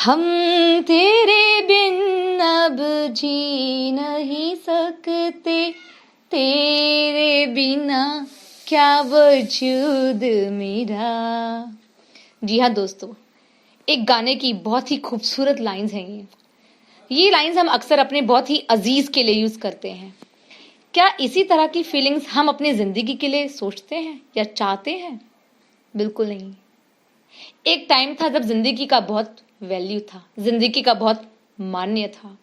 हम तेरे बिन अब जी नहीं सकते, तेरे बिना क्या वजूद मेरा। जी हाँ दोस्तों, एक गाने की बहुत ही खूबसूरत लाइंस हैं ये लाइंस हम अक्सर अपने बहुत ही अजीज के लिए यूज करते हैं। क्या इसी तरह की फीलिंग्स हम अपनी जिंदगी के लिए सोचते हैं या चाहते हैं? बिल्कुल नहीं। एक टाइम था जब जिंदगी का बहुत वैल्यू था, जिंदगी का बहुत मान्य था।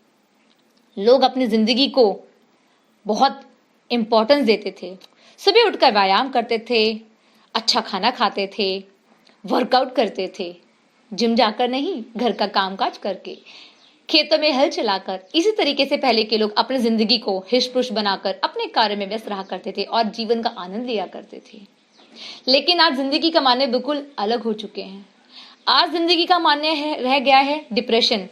लोग अपनी जिंदगी को बहुत इंपॉर्टेंस देते थे। सुबह उठकर व्यायाम करते थे, अच्छा खाना खाते थे, वर्कआउट करते थे, जिम जाकर नहीं, घर का कामकाज करके, खेतों में हल चलाकर। इसी तरीके से पहले के लोग अपनी जिंदगी को हिश पुश बनाकर अपने कार्य में व्यस्त रहा करते थे और जीवन का आनंद लिया करते थे। लेकिन आज जिंदगी का मान्य बिल्कुल अलग हो चुके हैं। आज जिंदगी का मान्य रह गया है डिप्रेशन,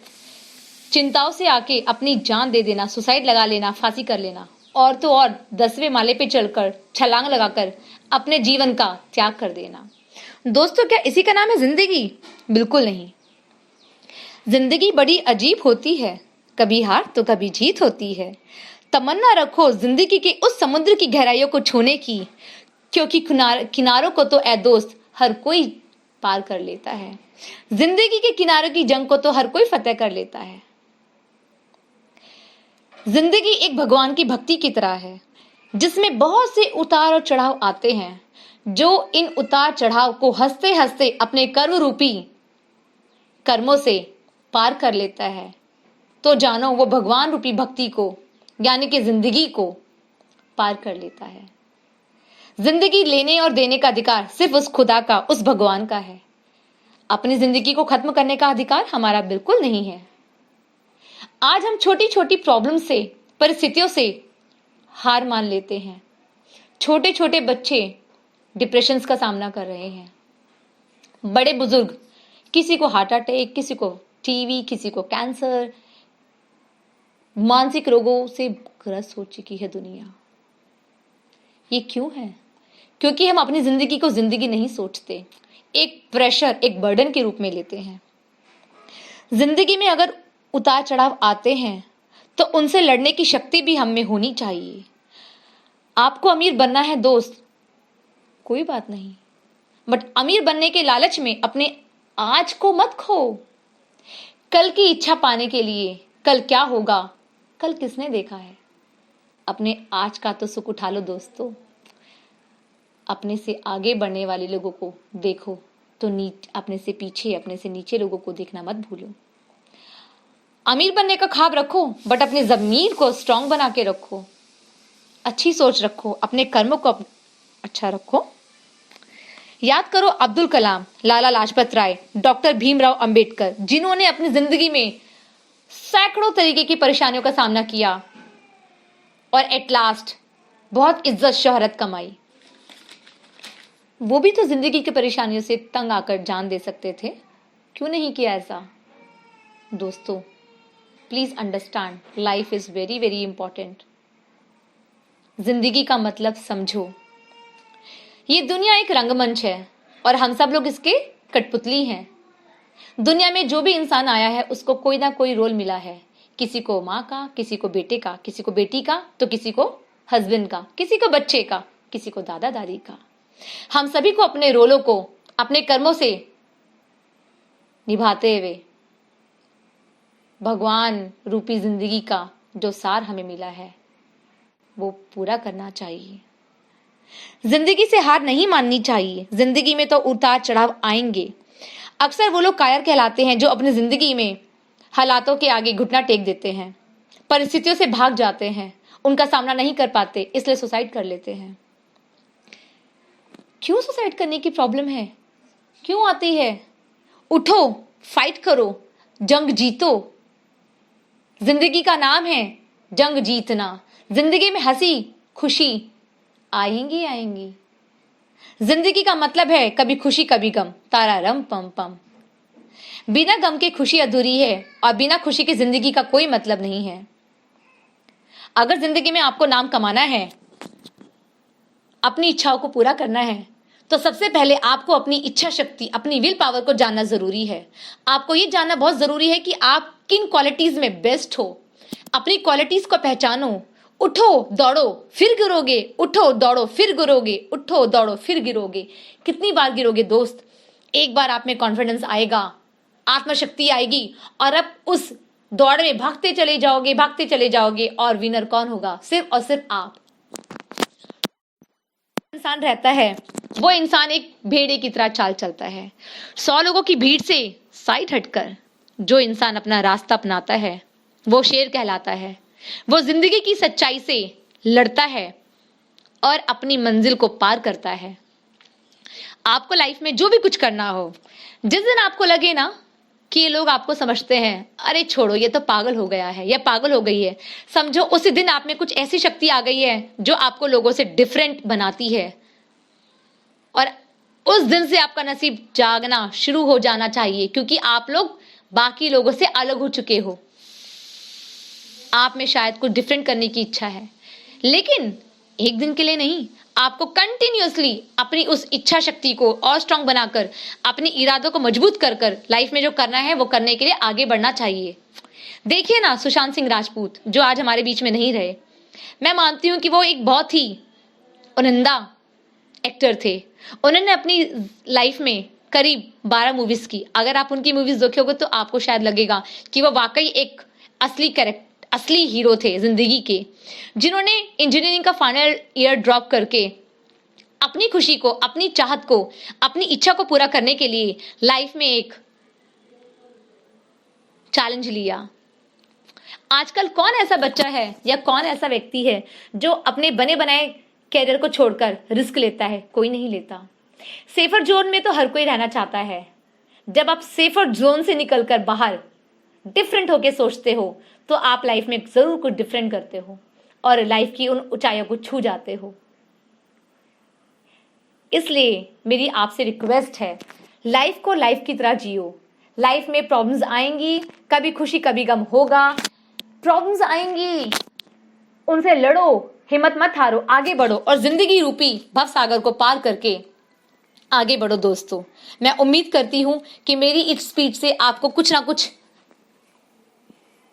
चिंताओं से आके अपनी जान दे देना, सुसाइड लगा लेना, फांसी कर लेना, और तो और 10वें माले पे चढ़कर छलांग लगाकर अपने जीवन का त्याग कर देना। दोस्तों, क्या इसी का नाम है जिंदगी? बिल्कुल नहीं। जिंदगी बड़ी अजीब होती है, कभी हार तो कभी जीत होती है। तमन्ना रखो जिंदगी के उस समुद्र की गहराइयों को छूने की, क्योंकि किनारों को तो ए दोस्त हर कोई पार कर लेता है। जिंदगी के किनारों की जंग को तो हर कोई फतेह कर लेता है। जिंदगी एक भगवान की भक्ति की तरह है, जिसमें बहुत से उतार और चढ़ाव आते हैं। जो इन उतार चढ़ाव को हंसते हंसते अपने कर्म रूपी कर्मों से पार कर लेता है, तो जानो वो भगवान रूपी भक्ति को यानी कि जिंदगी को पार कर लेता है। जिंदगी लेने और देने का अधिकार सिर्फ उस खुदा का, उस भगवान का है। अपनी जिंदगी को खत्म करने का अधिकार हमारा बिल्कुल नहीं है। आज हम छोटी छोटी प्रॉब्लम से, परिस्थितियों से हार मान लेते हैं। छोटे छोटे बच्चे डिप्रेशन का सामना कर रहे हैं। बड़े बुजुर्ग, किसी को हार्ट अटैक, किसी को टीवी, किसी को कैंसर, मानसिक रोगों से ग्रस्त हो चुकी है दुनिया। ये क्यों है? क्योंकि हम अपनी जिंदगी को जिंदगी नहीं सोचते, एक प्रेशर, एक बर्डन के रूप में लेते हैं। जिंदगी में अगर उतार चढ़ाव आते हैं तो उनसे लड़ने की शक्ति भी हम में होनी चाहिए। आपको अमीर बनना है दोस्त, कोई बात नहीं, बट अमीर बनने के लालच में अपने आज को मत खो। कल की इच्छा पाने के लिए कल क्या होगा, कल किसने देखा है? अपने आज का तो सुख उठा लो दोस्तों। अपने से आगे बढ़ने वाले लोगों को देखो तो अपने से पीछे, अपने से नीचे लोगों को देखना मत भूलो। अमीर बनने का ख्वाब रखो, बट अपने जमीर को स्ट्रांग बना के रखो। अच्छी सोच रखो, अपने कर्मों को अच्छा रखो। याद करो अब्दुल कलाम, लाला लाजपत राय, डॉक्टर भीमराव अंबेडकर, जिन्होंने अपनी जिंदगी में सैकड़ों तरीके की परेशानियों का सामना किया और एट लास्ट बहुत इज्जत शोहरत कमाई। वो भी तो जिंदगी की परेशानियों से तंग आकर जान दे सकते थे, क्यों नहीं किया ऐसा? दोस्तों, please understand, life is very very important. जिंदगी का मतलब समझो। ये दुनिया एक रंगमंच है और हम सब लोग इसके कठपुतली हैं। दुनिया में जो भी इंसान आया है उसको कोई ना कोई रोल मिला है। किसी को माँ का, किसी को बेटे का, किसी को बेटी का, तो किसी को हस्बैंड का, किसी को बच्चे का, किसी को दादा दादी का। हम सभी को अपने रोलों को अपने कर्मों से निभाते हुए भगवान रूपी जिंदगी का जो सार हमें मिला है वो पूरा करना चाहिए। जिंदगी से हार नहीं माननी चाहिए। जिंदगी में तो उतार चढ़ाव आएंगे। अक्सर वो लोग कायर कहलाते हैं जो अपनी जिंदगी में हालातों के आगे घुटना टेक देते हैं, परिस्थितियों से भाग जाते हैं, उनका सामना नहीं कर पाते, इसलिए सुसाइड कर लेते हैं। क्यों सुसाइड करने की प्रॉब्लम है? क्यों आती है? उठो, फाइट करो, जंग जीतो। जिंदगी का नाम है जंग जीतना। जिंदगी में हंसी खुशी आएंगी आएंगी। जिंदगी का मतलब है कभी खुशी कभी गम, तारा रम पम पम। बिना गम के खुशी अधूरी है और बिना खुशी की जिंदगी का कोई मतलब नहीं है। अगर जिंदगी में आपको नाम कमाना है, अपनी इच्छाओं को पूरा करना है, तो सबसे पहले आपको अपनी इच्छा शक्ति, अपनी विल पावर को जानना जरूरी है। आपको ये जानना बहुत जरूरी है कि आप किन क्वालिटीज में बेस्ट हो। अपनी क्वालिटीज को पहचानो। उठो दौड़ो फिर गिरोगे, उठो दौड़ो फिर गिरोगे, उठो दौड़ो फिर गिरोगे। कितनी बार गिरोगे दोस्त? एक बार आप में कॉन्फिडेंस आएगा, आत्मशक्ति आएगी और अब उस दौड़ में भागते चले जाओगे और विनर कौन होगा? सिर्फ और सिर्फ आप। इंसान रहता है वो इंसान एक भेड़े की तरह चाल चलता है। 100 लोगों की भीड़ से साइड हटकर जो इंसान अपना रास्ता अपनाता है वो शेर कहलाता है। वो जिंदगी की सच्चाई से लड़ता है और अपनी मंजिल को पार करता है। आपको लाइफ में जो भी कुछ करना हो, जिस दिन आपको लगे ना कि ये लोग आपको समझते हैं, अरे छोड़ो ये तो पागल हो गया है या पागल हो गई है, समझो उसी दिन आप में कुछ ऐसी शक्ति आ गई है जो आपको लोगों से डिफरेंट बनाती है और उस दिन से आपका नसीब जागना शुरू हो जाना चाहिए, क्योंकि आप लोग बाकी लोगों से अलग हो चुके हो। आप में शायद कुछ डिफरेंट करने की इच्छा है, लेकिन एक दिन के लिए नहीं, आपको कंटिन्यूअसली अपनी उस इच्छा शक्ति को और स्ट्रांग बनाकर, अपने इरादों को मजबूत कर कर लाइफ में जो करना है वो करने के लिए आगे बढ़ना चाहिए। देखिए ना, सुशांत सिंह राजपूत जो आज हमारे बीच में नहीं रहे, मैं मानती हूं कि वो एक बहुत ही उनिंदा एक्टर थे। उन्होंने अपनी लाइफ में करीब 12 मूवीज की। अगर आप उनकी मूवीज देखोगे तो आपको शायद लगेगा कि वो वाकई एक असली हीरो थे जिंदगी के, जिन्होंने इंजीनियरिंग का फाइनल ईयर ड्रॉप करके अपनी खुशी को, अपनी चाहत को, अपनी इच्छा को पूरा करने के लिए लाइफ में एक चैलेंज लिया। आजकल कौन ऐसा बच्चा है या कौन ऐसा व्यक्ति है जो अपने बने बनाए कैरियर को छोड़कर रिस्क लेता है? कोई नहीं लेता। सेफर जोन में तो हर कोई रहना चाहता है। जब आप सेफर जोन से निकलकर बाहर डिफरेंट होके सोचते हो तो आप लाइफ में जरूर कुछ डिफरेंट करते हो और लाइफ की उन ऊंचाइयों को छू जाते हो। इसलिए मेरी आपसे रिक्वेस्ट है, लाइफ को लाइफ की तरह जियो। लाइफ में प्रॉब्लम्स आएंगी, कभी खुशी कभी गम होगा। प्रॉब्लम्स आएंगी, उनसे लड़ो, हिम्मत मत हारो, आगे बढ़ो और जिंदगी रूपी भव सागर को पार करके आगे बढ़ो। दोस्तों, मैं उम्मीद करती हूं कि मेरी इस स्पीच से आपको कुछ ना कुछ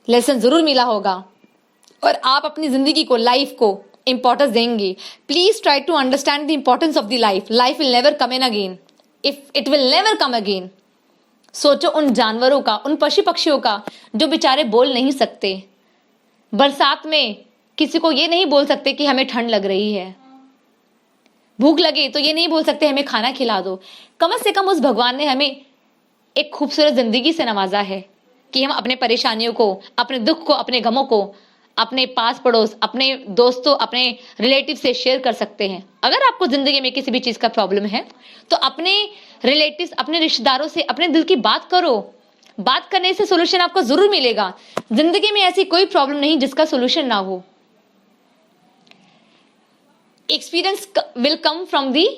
लेसन जरूर मिला होगा और आप अपनी जिंदगी को, लाइफ को इंपॉर्टेंस देंगे। Please try to understand the importance of the life. Life will never come in again, if it will never come again. सोचो उन जानवरों का, उन पशु पक्षियों का जो बेचारे बोल नहीं सकते। बरसात में किसी को ये नहीं बोल सकते कि हमें ठंड लग रही है। भूख लगे तो ये नहीं बोल सकते हमें खाना खिला दो। कम से कम उस भगवान ने हमें एक खूबसूरत जिंदगी से नवाजा है कि हम अपने परेशानियों को, अपने दुख को, अपने गमों को अपने पास पड़ोस, अपने दोस्तों, अपने रिलेटिव से शेयर कर सकते हैं। अगर आपको जिंदगी में किसी भी चीज का प्रॉब्लम है तो अपने रिलेटिव्स, अपने रिश्तेदारों से अपने दिल की बात करो। बात करने से सोल्यूशन आपको जरूर मिलेगा। जिंदगी में ऐसी कोई प्रॉब्लम नहीं जिसका सोल्यूशन ना हो। Experience will come from the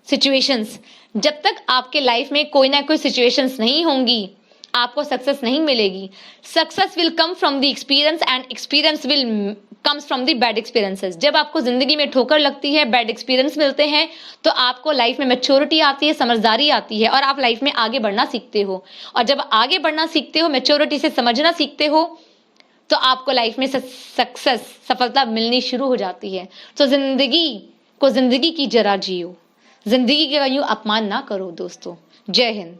situations. जब तक आपके लाइफ में कोई ना कोई सिचुएशंस नहीं होंगी, आपको सक्सेस नहीं मिलेगी। Success will come from the experience and experience will comes from the bad experiences. जब आपको जिंदगी में ठोकर लगती है, बैड एक्सपीरियंस मिलते हैं, तो आपको लाइफ में मैच्योरिटी आती है, समझदारी आती है और आप लाइफ में आगे बढ़ना सीखते हो। और जब आगे बढ़ना सीखते हो, मैच्योरिटी से समझना सीखते हो, तो आपको लाइफ में सक्सेस, सफलता मिलनी शुरू हो जाती है। तो जिंदगी को जिंदगी की जरा जियो, जिंदगी का यूं अपमान ना करो दोस्तों। जय हिंद।